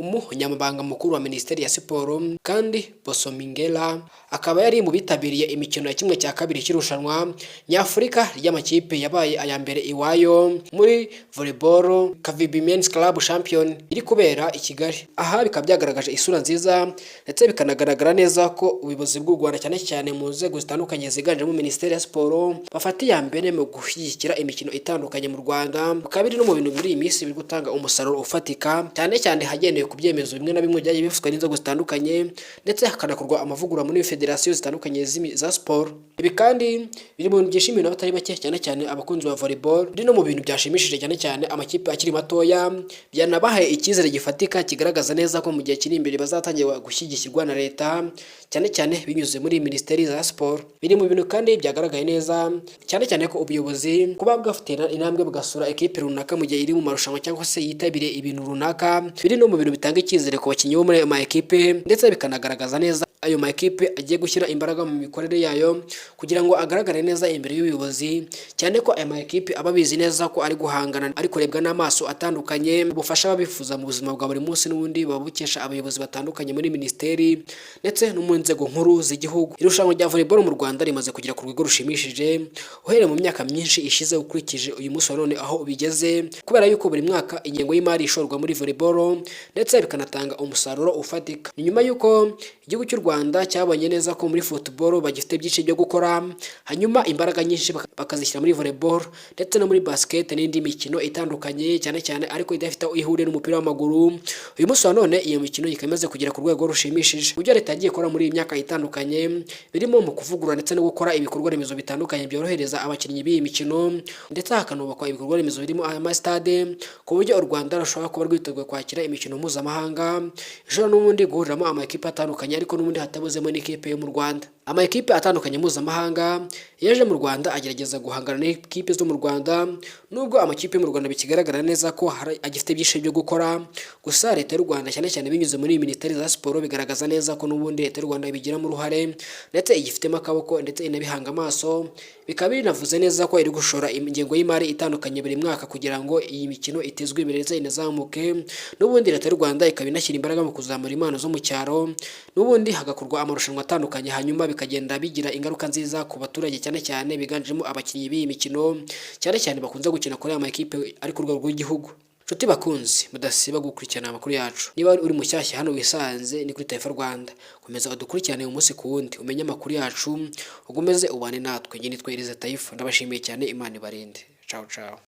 umunyamabanga mukuru wa Minisiteri ya Siporo kandi Bosomingela akaba yari mu bitabiriye imikino ya kimwe cya kabiri cy'irushanwa nyafurika ry'amakipe yabaye aya mbere iwayo muri volleyball Kavibi Men's Club Champion iri kubera i Kigali. Aha bikaba byagaragaje isura nziza ndetse bikanagaragara neza ko ubuyobozi bw'u Rwanda cyane cyane mu nzego zitandukanye ziganjemo Minisiteri ya Siporo bafatiye ya mbere mu gushyigikira imikino itandukanye mu Rwanda. Bikaba biri no mu bintu muri iyi minsi biri gutanga umusaruro ufatika cyane cyane hagendewe ku byemezo bimwe na bimwe byagiye bifitwe n'inzego zitandukanye ndetse hakanakorwa amavugurura muri federasiyo zitandukanye za siporo. Ibi kandi biri mu bintu byishimiwe n'abatari bake cyane cyane abakunzi ba volleyball, biri no mu bintu byashimishije cyane cyane amakipe akiri matoya, byanabahaye icyizere gifatika kigaragaza neza ko mu gihe kiri imbere bazatangira gushyigikirwa na leta cyane cyane binyuze muri Minisiteri za Siporo. Biri mu bintu kandi byagaragaye neza cyane cyane ko ubuyobozi kuba bwafatira intambwe bugasura ekipe runaka mu gihe iri mu marushanwa cyangwa se yitabire ibintu runaka, biri no mu bintu bitanga icyizere ku bakinnyi bo muri ayo ma ekipe ndetse bikanagaragaza neza ayo ma ekipe agiye gushyira imbaraga mu mikorere yayo kugira ngo agaragare neza imbere y'ubuyobozi, cyane ko ayo ma ekipe aba bizi neza ko ari guhangana ari kurebwa n'amaso atandukanye bufasha ababifuza mu buzima bwa buri munsi n'ubundi babukesha abayobozi batandukanye muri minisiteri ndetse no mu nzego nkuru z'igihugu. Irushanwa rya volleyball mu Rwanda rimaze kugera ku rwego rushimishije uhereye mu myaka myinshi ishize ukurikije uyu munsi wa none aho bigeze, kubera yuko buri mwaka ingengo y'imari ishorwa muri volleyball ndetse bikanatanga umusaruro ufatika. Ni nyuma yuko igihugu cy'u Rwanda cyabonye neza ko muri football bagifite byinshi byo gukora, hanyuma imbaraga nyinshi bakazishyira muri volleyball ndetse no muri basket n'indi mikino itandukanye cyane cyane ariko idafite ihuriro n'umupira w'amaguru. Uyu munsi wa none iyo mikino ikamaze kugera ku rwego rushimishije. Ibyo leta yagiye ikora muri iyi myaka itandukanye birimo mu kuvugurura ndetse no gukora ibikorwa remezo bitandukanye byorohereza abakinnyi b'iyi mikino ndetse hakanubakwa ibikorwa remezo birimo amastade ku buryo u Rwanda rushobora kuba rwiteguye kwakira imikino mpuzamahanga ishobora n'ubundi guhuriramo amakipe atandukanye ariko n'ubundi hatabuzemo n'ikipe yo mu Rwanda. Amakipe atandukanye mpuzamahanga yaje mu Rwanda agerageza guhangana n'ikipe zo mu Rwanda, nubwo amakipe mu Rwanda bikigaragara neza ko agifite byinshi byo gukora, gusa leta y'u Rwanda cyane cyane binyuze muri Minisiteri za Siporo bigaragaza neza ko n'ubundi leta y'u Rwanda ibigiramo uruhare ndetse igifitemo akaboko ndetse inabihanga amaso. Bikaba binavuze neza ko iri gushora ingengo y'imari itandukanye buri mwaka kugira ngo iyi mikino itezwe imbere ndetse inazamuke. N'ubundi leta y'u Rwanda ikaba inashyira imbaraga mu kuzamura impano zo mu cyaro, n'ubundi hagakorwa amarushanwa atandukanye hanyuma bikagenda bigira ingaruka nziza ku baturage cyane cyane biganjemo abakinnyi b'iyi mikino cyane cyane bakunze gukina kuri aya makipe ari ku rwego rw'igihugu. Nshuti bakunzi mudasiba gukurikirana amakuru yacu. Niba uri mushyashya hano wisanze ni kuri Taifa Rwanda, komeza udukurikirane umunsi ku wundi umenye amakuru yacu, ugomeze ubane natwe. Njye nitwa Taifa, ndabashimiye cyane. Imana ibarinde. Ciao ciao.